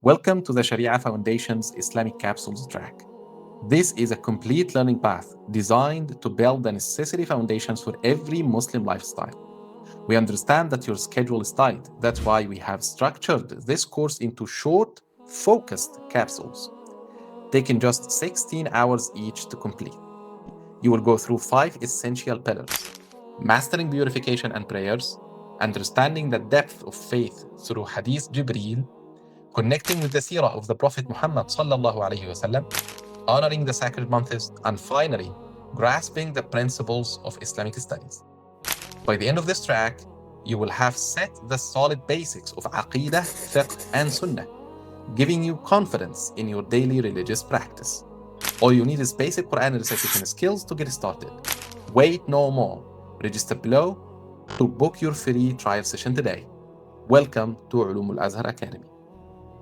Welcome to the Sharia Foundation's Islamic Capsules track. This is a complete learning path designed to build the necessary foundations for every Muslim lifestyle. We understand that your schedule is tight. That's why we have structured this course into short, focused capsules, taking just 16 hours each to complete. You will go through 5 essential pillars: mastering purification and prayers, understanding the depth of faith through Hadith Jibreel, connecting with the Seerah of the Prophet Muhammad sallallahu alaihi wasallam, honoring the sacred months, and finally, grasping the principles of Islamic studies. By the end of this track, you will have set the solid basics of Aqidah, Fiqh, and Sunnah, giving you confidence in your daily religious practice. All you need is basic Quran recitation skills to get started. Wait no more. Register below to book your free trial session today. Welcome to Ulum Al-Azhar Academy.